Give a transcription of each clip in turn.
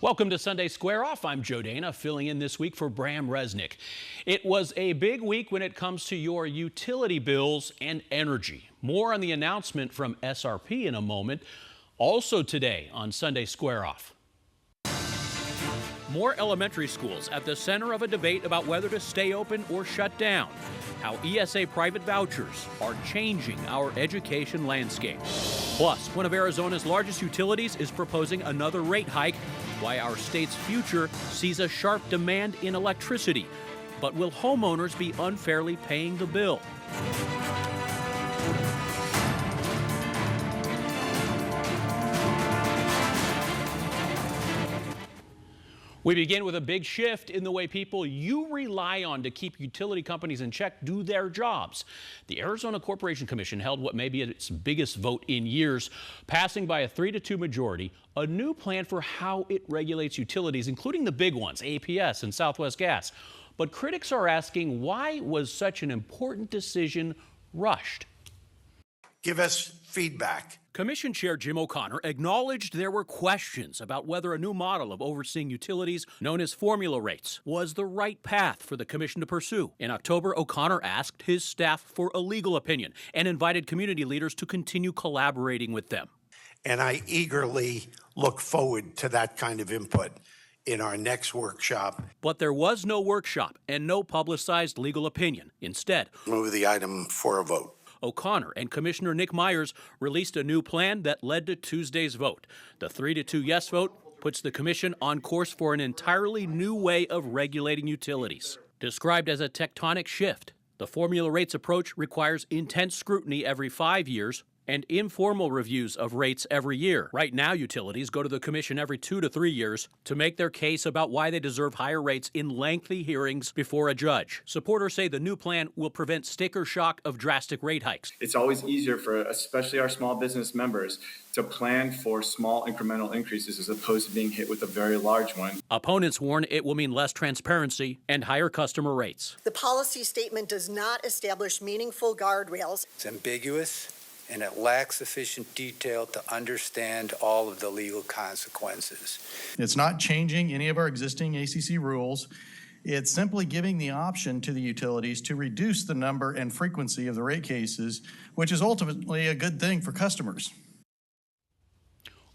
Welcome to Sunday Square Off. I'm Joe Dana, filling in this week for Bram Resnick. It was a big week when it comes to your utility bills and energy. More on the announcement from SRP in a moment. Also today on Sunday Square Off. More elementary schools at the center of a debate about whether to stay open or shut down. How ESA private vouchers are changing our education landscape. Plus, one of Arizona's largest utilities is proposing another rate hike. Why our state's future sees a sharp demand in electricity. But will homeowners be unfairly paying the bill? We begin with a big shift in the way people you rely on to keep utility companies in check do their jobs. The Arizona Corporation Commission held what may be its biggest vote in years, passing by a 3-2 majority a new plan for how it regulates utilities, including the big ones, APS and Southwest Gas. But critics are asking, why was such an important decision rushed? Give us feedback. Commission Chair Jim O'Connor acknowledged there were questions about whether a new model of overseeing utilities, known as formula rates, was the right path for the commission to pursue. In October, O'Connor asked his staff for a legal opinion and invited community leaders to continue collaborating with them. And I eagerly look forward to that kind of input in our next workshop. But there was no workshop and no publicized legal opinion. Instead, Move the item for a vote. O'Connor and Commissioner Nick Myers released a new plan that led to Tuesday's vote. The 3-2 yes vote puts the commission on course for an entirely new way of regulating utilities. Described as a tectonic shift, the formula rates approach requires intense scrutiny every 5 years and informal reviews of rates every year. Right now, utilities go to the commission every 2 to 3 years to make their case about why they deserve higher rates in lengthy hearings before a judge. Supporters say the new plan will prevent sticker shock of drastic rate hikes. It's always easier for especially our small business members to plan for small incremental increases as opposed to being hit with a very large one. Opponents warn it will mean less transparency and higher customer rates. The policy statement does not establish meaningful guardrails. It's ambiguous, and it lacks sufficient detail to understand all of the legal consequences. It's not changing any of our existing ACC rules. It's simply giving the option to the utilities to reduce the number and frequency of the rate cases, which is ultimately a good thing for customers.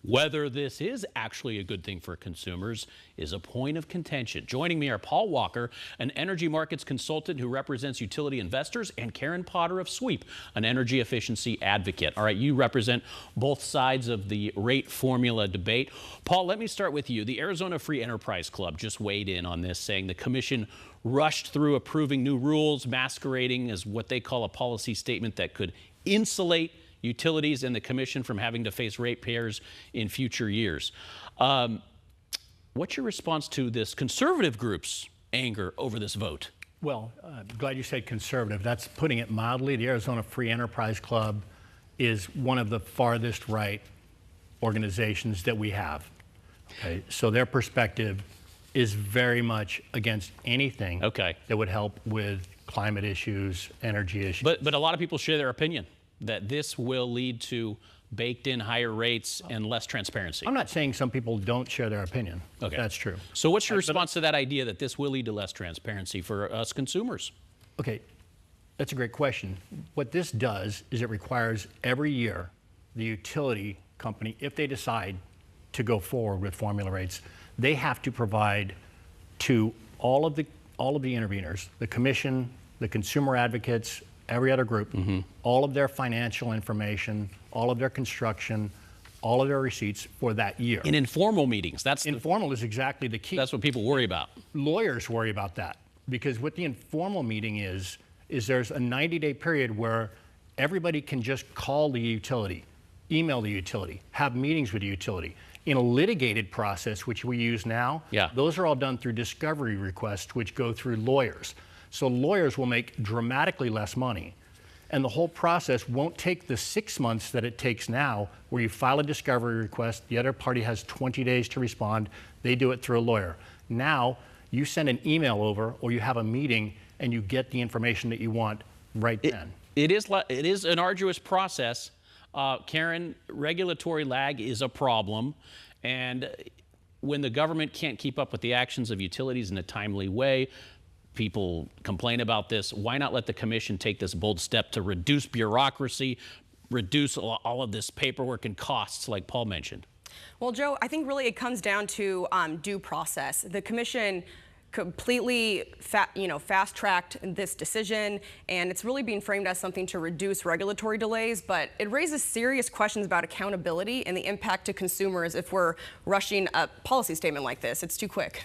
Whether this is actually a good thing for consumers is a point of contention. Joining me are Paul Walker, an energy markets consultant who represents utility investors, and Karen Potter of SWEEP, an energy efficiency advocate. All right, you represent both sides of the rate formula debate. Paul, let me start with you. The Arizona Free Enterprise Club just weighed in on this, saying the commission rushed through approving new rules, masquerading as what they call a policy statement that could insulate utilities and the commission from having to face ratepayers in future years. What's your response to this conservative group's anger over this vote? Well, I'm glad you said conservative. That's putting it mildly. The Arizona Free Enterprise Club is one of the farthest right organizations that we have. Okay, so their perspective is very much against anything that would help with climate issues, energy issues. But a lot of people share their opinion that this will lead to baked-in higher rates and less transparency. I'm not saying some people don't share their opinion. Okay. That's true. So what's your response to that idea that this will lead to less transparency for us consumers? Okay, that's a great question. What this does is it requires every year the utility company, if they decide to go forward with formula rates, they have to provide to all of the interveners, the commission, the consumer advocates, every other group, all of their financial information, all of their construction, all of their receipts for that year. In informal meetings, informal is exactly the key. That's what people worry about. Lawyers worry about that because what the informal meeting is there's a 90-day period where everybody can just call the utility, email the utility, have meetings with the utility. In a litigated process, which we use now, those are all done through discovery requests, which go through lawyers. So lawyers will make dramatically less money. And the whole process won't take the 6 months that it takes now, where you file a discovery request, the other party has 20 days to respond, they do it through a lawyer. Now, you send an email over or you have a meeting and you get the information that you want right then. It is an arduous process. Karen, regulatory lag is a problem. And when the government can't keep up with the actions of utilities in a timely way, people complain about this. Why not let the commission take this bold step to reduce bureaucracy, reduce all of this paperwork and costs like Paul mentioned? Well, Joe, I think really it comes down to due process. The commission completely fast-tracked this decision, and it's really being framed as something to reduce regulatory delays, but it raises serious questions about accountability and the impact to consumers if we're rushing a policy statement like this. It's too quick.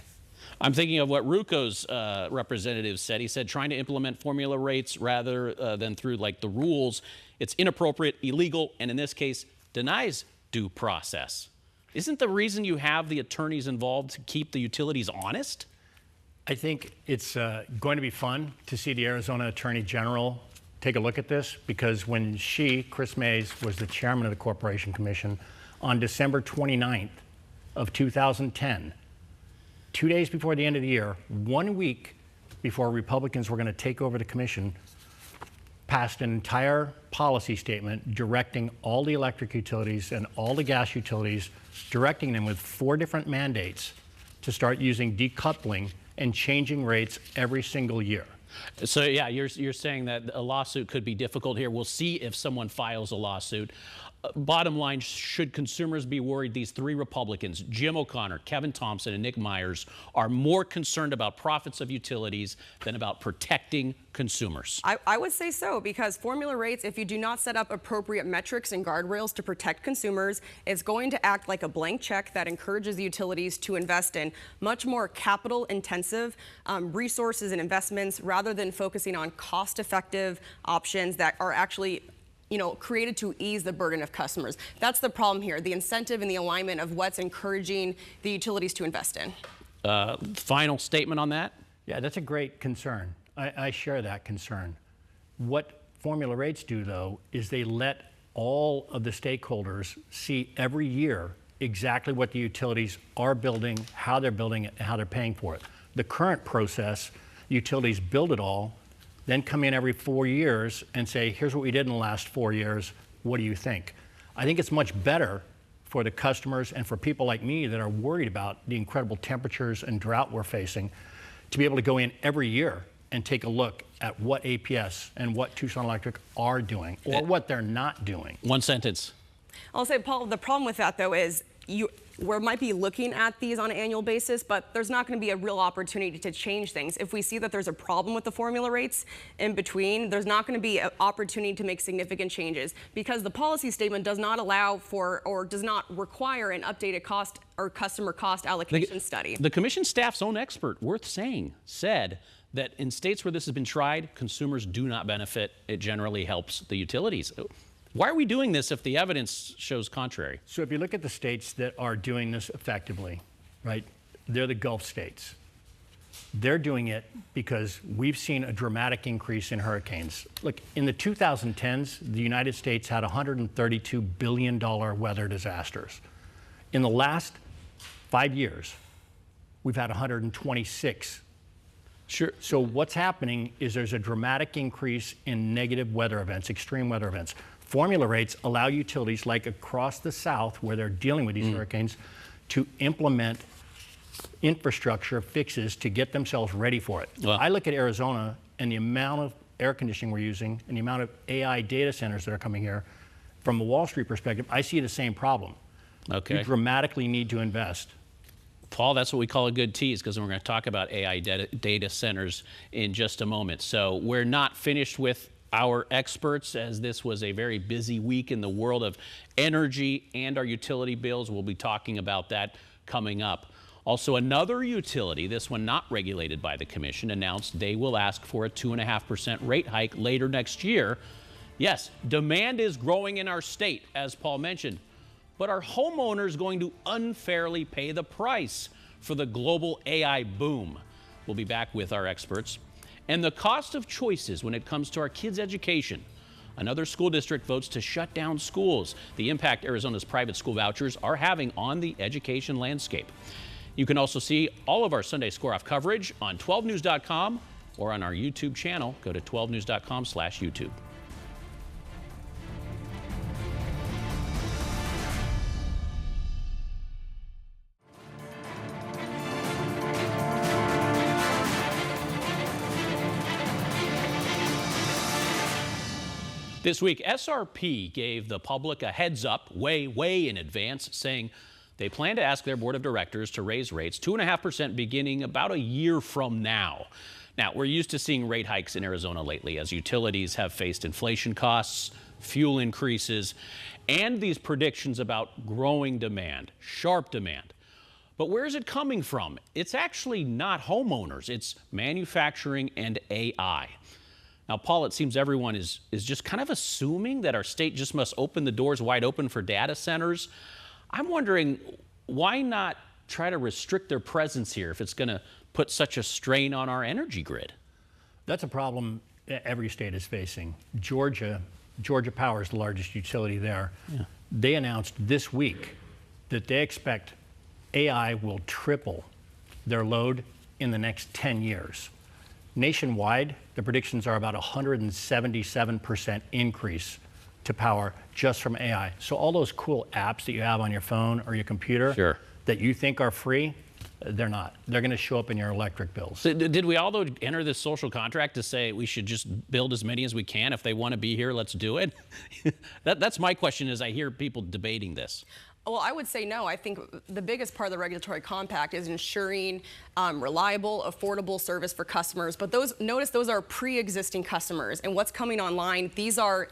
I'm thinking of what Ruco's representative said. He said trying to implement formula rates rather than through like the rules, it's inappropriate, illegal, and in this case, denies due process. Isn't the reason you have the attorneys involved to keep the utilities honest? I think it's going to be fun to see the Arizona Attorney General take a look at this, because when Chris Mays, was the chairman of the Corporation Commission on December 29th of 2010, 2 days before the end of the year, 1 week before Republicans were going to take over the commission, passed an entire policy statement directing all the electric utilities and all the gas utilities, directing them with 4 different mandates to start using decoupling and changing rates every single year. So yeah, you're saying that a lawsuit could be difficult here. We'll see if someone files a lawsuit. Bottom line, should consumers be worried? These 3 Republicans, Jim O'Connor, Kevin Thompson, and Nick Myers, are more concerned about profits of utilities than about protecting consumers. I would say so, because formula rates, if you do not set up appropriate metrics and guardrails to protect consumers, is going to act like a blank check that encourages the utilities to invest in much more capital-intensive resources and investments rather than focusing on cost-effective options that are actually created to ease the burden of customers. That's the problem here, the incentive and the alignment of what's encouraging the utilities to invest in. Final statement on that? Yeah, that's a great concern. I share that concern. What formula rates do, though, is they let all of the stakeholders see every year exactly what the utilities are building, how they're building it, and how they're paying for it. The current process, utilities build it all, then come in every 4 years and say, here's what we did in the last 4 years, what do you think? I think it's much better for the customers and for people like me that are worried about the incredible temperatures and drought we're facing to be able to go in every year and take a look at what APS and what Tucson Electric are doing or what they're not doing. One sentence. I'll say, Paul, the problem with that, though, is we might be looking at these on an annual basis, but there's not going to be a real opportunity to change things. If we see that there's a problem with the formula rates in between, there's not going to be an opportunity to make significant changes, because the policy statement does not allow for or does not require an updated cost or customer cost allocation study. The commission staff's own expert, worth saying, said that in states where this has been tried, consumers do not benefit. It generally helps the utilities. Why are we doing this if the evidence shows contrary? So if you look at the states that are doing this effectively, right, they're the Gulf states. They're doing it because we've seen a dramatic increase in hurricanes. Look, in the 2010s, the United States had $132 billion weather disasters. In the last 5 years, we've had 126. Sure. So what's happening is there's a dramatic increase in negative weather events, extreme weather events. Formula rates allow utilities like across the South, where they're dealing with these hurricanes, to implement infrastructure fixes to get themselves ready for it. Well, I look at Arizona and the amount of air conditioning we're using and the amount of AI data centers that are coming here. From a Wall Street perspective, I see the same problem. Okay. We dramatically need to invest. Paul, that's what we call a good tease, because we're going to talk about AI data centers in just a moment. So we're not finished with our experts, as this was a very busy week in the world of energy and our utility bills. We'll be talking about that coming up. Also, another utility, this one not regulated by the commission, announced they will ask for a 2.5% rate hike later next year. Yes, demand is growing in our state, as Paul mentioned, but are homeowners going to unfairly pay the price for the global AI boom? We'll be back with our experts. And the cost of choices when it comes to our kids' education. Another school district votes to shut down schools. The impact Arizona's private school vouchers are having on the education landscape. You can also see all of our Sunday Score-Off coverage on 12news.com or on our YouTube channel. Go to 12news.com/YouTube. This week, SRP gave the public a heads up way in advance, saying they plan to ask their board of directors to raise rates 2.5% beginning about a year from now. Now, we're used to seeing rate hikes in Arizona lately as utilities have faced inflation costs, fuel increases, and these predictions about growing demand, sharp demand. But where is it coming from? It's actually not homeowners, it's manufacturing and AI. Now, Paul, it seems everyone is just kind of assuming that our state just must open the doors wide open for data centers. I'm wondering, why not try to restrict their presence here if it's going to put such a strain on our energy grid? That's a problem every state is facing. Georgia Power is the largest utility there. Yeah. They announced this week that they expect AI will triple their load in the next 10 years. Nationwide, the predictions are about 177% increase to power just from AI. So all those cool apps that you have on your phone or your computer Sure. that you think are free, they're not. They're going to show up in your electric bills. So did we all, though, enter this social contract to say we should just build as many as we can? If they want to be here, let's do it? That's my question as I hear people debating this. Well, I would say no. I think the biggest part of the regulatory compact is ensuring reliable, affordable service for customers. But notice those are pre-existing customers, and what's coming online, these are,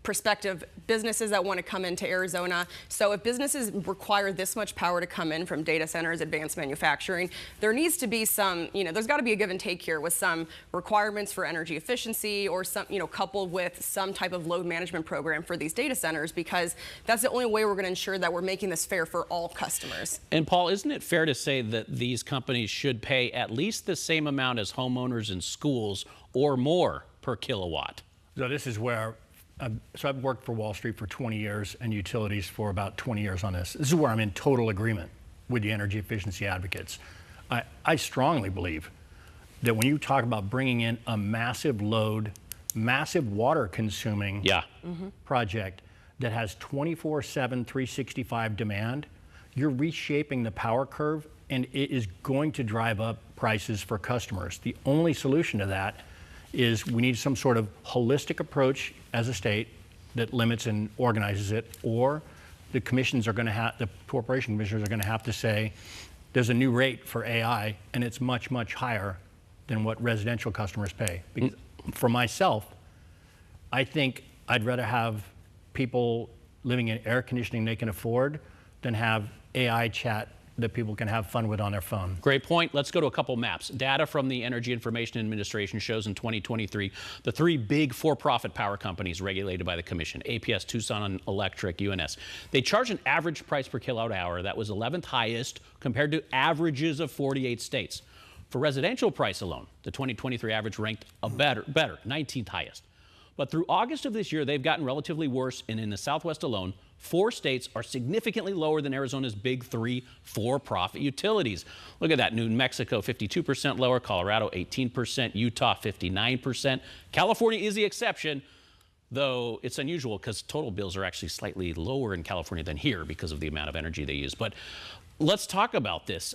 prospective businesses that want to come into Arizona. So if businesses require this much power to come in from data centers, advanced manufacturing, there needs to be some, there's got to be a give and take here with some requirements for energy efficiency or some, coupled with some type of load management program for these data centers, because that's the only way we're going to ensure that we're making this fair for all customers. And Paul, isn't it fair to say that these companies should pay at least the same amount as homeowners and schools or more per kilowatt? So this is where, I've worked for Wall Street for 20 years and utilities for about 20 years on this. This is where I'm in total agreement with the energy efficiency advocates. I strongly believe that when you talk about bringing in a massive load, massive water consuming project that has 24/7, 365 demand, you're reshaping the power curve, and it is going to drive up prices for customers. The only solution to that is we need some sort of holistic approach as a state that limits and organizes it, or the commissions are going to have, the corporation commissioners are going to have to say, there's a new rate for AI, and it's much, much higher than what residential customers pay. Because for myself, I think I'd rather have people living in air conditioning they can afford than have AI chat that people can have fun with on their phone. Great point. Let's go to a couple maps. Data from the Energy Information Administration shows in 2023 the three big for-profit power companies regulated by the Commission, APS, Tucson Electric, UNS. They charge an average price per kilowatt hour that was 11th highest compared to averages of 48 states. For residential price alone, the 2023 average ranked a better, 19th highest. But through August of this year, they've gotten relatively worse, and in the Southwest alone, 4 states are significantly lower than Arizona's big 3 for-profit utilities. Look at that. New Mexico, 52% lower. Colorado, 18%. Utah, 59%. California is the exception, though it's unusual because total bills are actually slightly lower in California than here because of the amount of energy they use. But let's talk about this.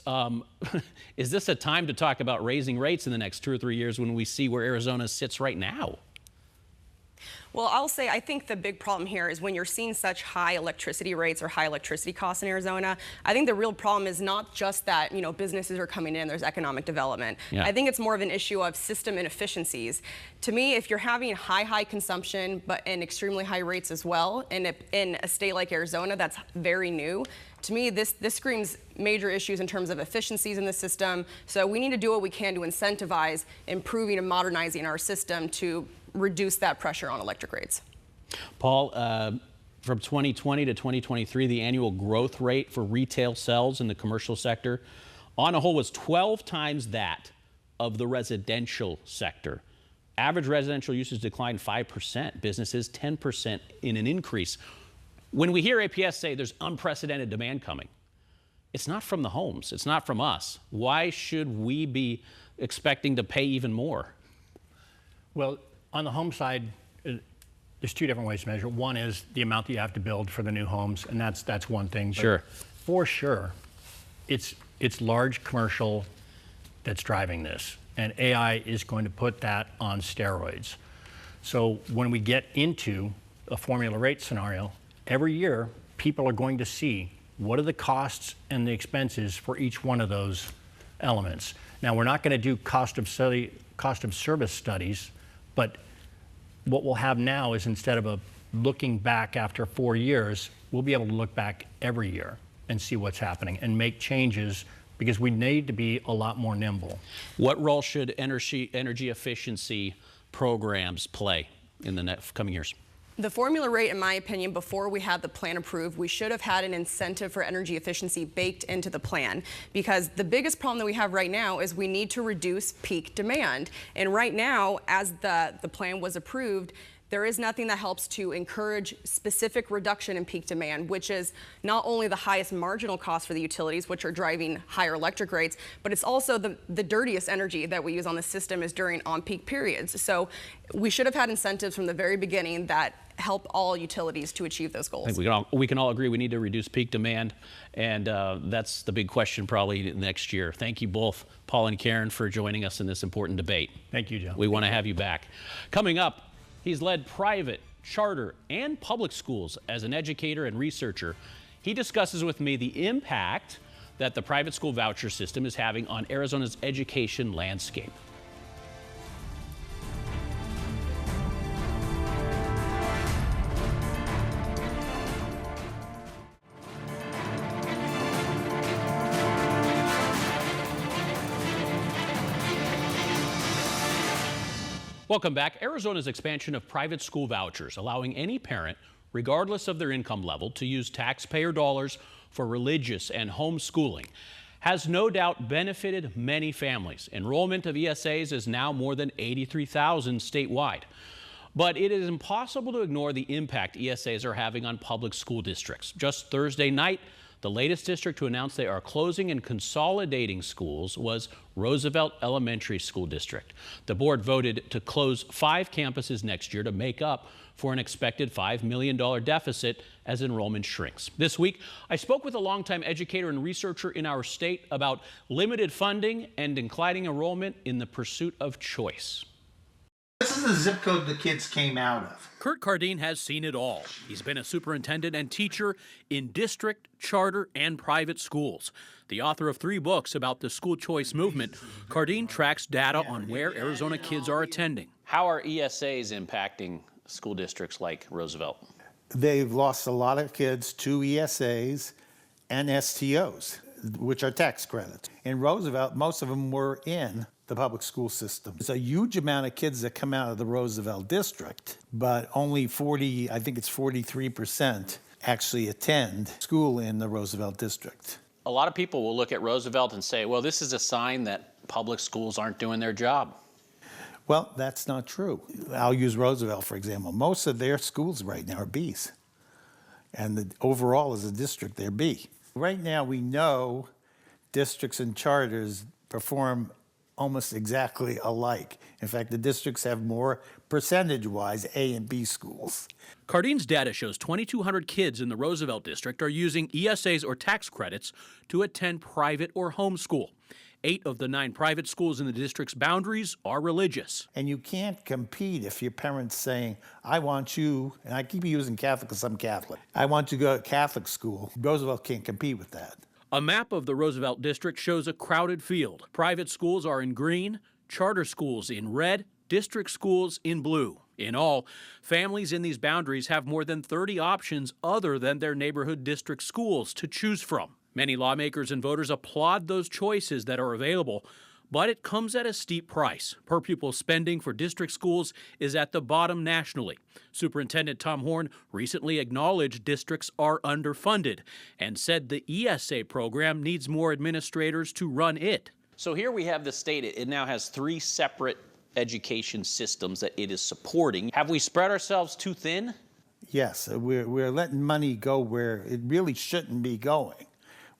Is this a time to talk about raising rates in the next 2 or 3 years when we see where Arizona sits right now? Well, I'll say I think the big problem here is when you're seeing such high electricity rates or high electricity costs in Arizona, I think the real problem is not just that, businesses are coming in, there's economic development. Yeah. I think it's more of an issue of system inefficiencies. To me, if you're having high consumption and extremely high rates as well in a state like Arizona that's very new, to me, this screams major issues in terms of efficiencies in the system. So we need to do what we can to incentivize improving and modernizing our system to reduce that pressure on electric rates. Paul, from 2020 to 2023, the annual growth rate for retail sales in the commercial sector on a whole was 12 times that of the residential sector. Average residential usage declined 5%, businesses 10% in an increase. When we hear APS say there's unprecedented demand coming, it's not from the homes, it's not from us. Why should we be expecting to pay even more? Well, on the home side, there's 2 different ways to measure. One is the amount that you have to build for the new homes, and that's one thing. But Sure. For sure, it's large commercial that's driving this, and AI is going to put that on steroids. So when we get into a formula rate scenario, every year people are going to see what are the costs and the expenses for each one of those elements. Now, we're not going to do cost of service studies, but what we'll have now is, instead of looking back after 4 years, we'll be able to look back every year and see what's happening and make changes, because we need to be a lot more nimble. What role should energy efficiency programs play in the coming years? The formula rate, in my opinion, before we had the plan approved, we should have had an incentive for energy efficiency baked into the plan, because the biggest problem that we have right now is we need to reduce peak demand. And right now, as the plan was approved, there is nothing that helps to encourage specific reduction in peak demand, which is not only the highest marginal cost for the utilities, which are driving higher electric rates, but it's also the dirtiest energy that we use on the system is during on-peak periods. So we should have had incentives from the very beginning that help all utilities to achieve those goals. I think we can all agree we need to reduce peak demand, and that's the big question probably next year. Thank you both, Paul and Karen, for joining us in this important debate. Thank you, Joe. We want to have you back. Coming up, he's led private, charter, and public schools as an educator and researcher. He discusses with me the impact that the private school voucher system is having on Arizona's education landscape. Welcome back. Arizona's expansion of private school vouchers, allowing any parent, regardless of their income level, to use taxpayer dollars for religious and homeschooling, has no doubt benefited many families. Enrollment of ESAs is now more than 83,000 statewide. But it is impossible to ignore the impact ESAs are having on public school districts. Just Thursday night, the latest district to announce they are closing and consolidating schools was Roosevelt Elementary School District. The board voted to close 5 campuses next year to make up for an expected $5 million deficit as enrollment shrinks. This week, I spoke with a longtime educator and researcher in our state about limited funding and declining enrollment in the pursuit of choice. This is the zip code the kids came out of. Kurt Cardine has seen it all. He's been a superintendent and teacher in district, charter, and private schools. The author of 3 books about the school choice movement, Cardine tracks data on where Arizona kids are attending. How are ESAs impacting school districts like Roosevelt? They've lost a lot of kids to ESAs and STOs, which are tax credits. In Roosevelt, most of them were in the public school system. It's a huge amount of kids that come out of the Roosevelt district, but only 43% actually attend school in the Roosevelt district. A lot of people will look at Roosevelt and say, well, this is a sign that public schools aren't doing their job. Well, that's not true. I'll use Roosevelt, for example. Most of their schools right now are Bs. And overall, as a district, they're B. Right now, we know districts and charters perform almost exactly alike. In fact, the districts have more percentage-wise A and B schools. Cardine's data shows 2,200 kids in the Roosevelt district are using ESAs or tax credits to attend private or homeschool. 8 of the 9 private schools in the district's boundaries are religious. And you can't compete if your parents saying, I want you, and I keep using Catholic because I'm Catholic, I want you to go to Catholic school. Roosevelt can't compete with that. A map of the Roosevelt district shows a crowded field. Private schools are in green, charter schools in red, district schools in blue. In all, families in these boundaries have more than 30 options other than their neighborhood district schools to choose from. Many lawmakers and voters applaud those choices that are available, but it comes at a steep price. Per pupil spending for district schools is at the bottom nationally. Superintendent Tom Horn recently acknowledged districts are underfunded and said the ESA program needs more administrators to run it. So here we have the state. It now has 3 separate education systems that it is supporting. Have we spread ourselves too thin? Yes, we're letting money go where it really shouldn't be going.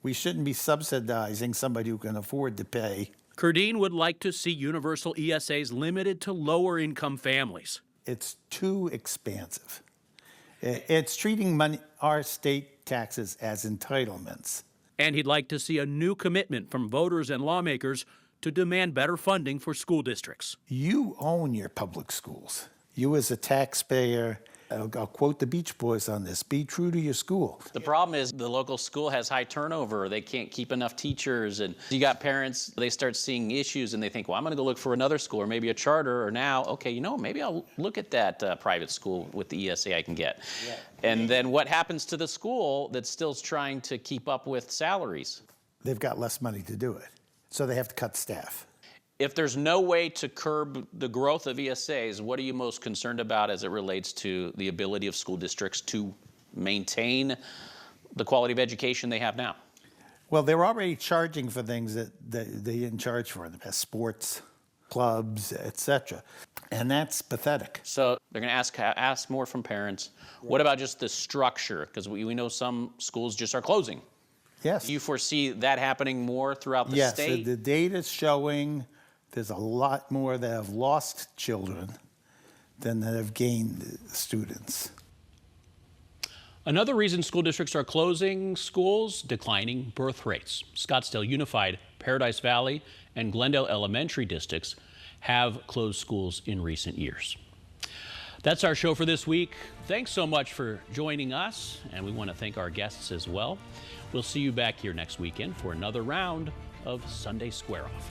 We shouldn't be subsidizing somebody who can afford to pay. Cardine would like to see universal ESAs limited to lower income families. It's too expansive. It's treating our state taxes as entitlements. And he'd like to see a new commitment from voters and lawmakers to demand better funding for school districts. You own your public schools. You as a taxpayer, I'll quote the Beach Boys on this, be true to your school. The problem is the local school has high turnover. They can't keep enough teachers. And you got parents, they start seeing issues and they think, well, I'm going to go look for another school or maybe a charter. Or now, okay, you know, maybe I'll look at that private school with the ESA I can get. Yeah. And then what happens to the school that's still trying to keep up with salaries? They've got less money to do it, so they have to cut staff. If there's no way to curb the growth of ESAs, what are you most concerned about as it relates to the ability of school districts to maintain the quality of education they have now? Well, they're already charging for things that they didn't charge for in the past, sports, clubs, etc. And that's pathetic. So they're going to ask more from parents. Right. What about just the structure? Because we know some schools just are closing. Yes. Do you foresee that happening more throughout the state? Yes, the data's showing there's a lot more that have lost children than that have gained students. Another reason school districts are closing schools, declining birth rates. Scottsdale Unified, Paradise Valley, and Glendale Elementary districts have closed schools in recent years. That's our show for this week. Thanks so much for joining us, and we want to thank our guests as well. We'll see you back here next weekend for another round of Sunday Square Off.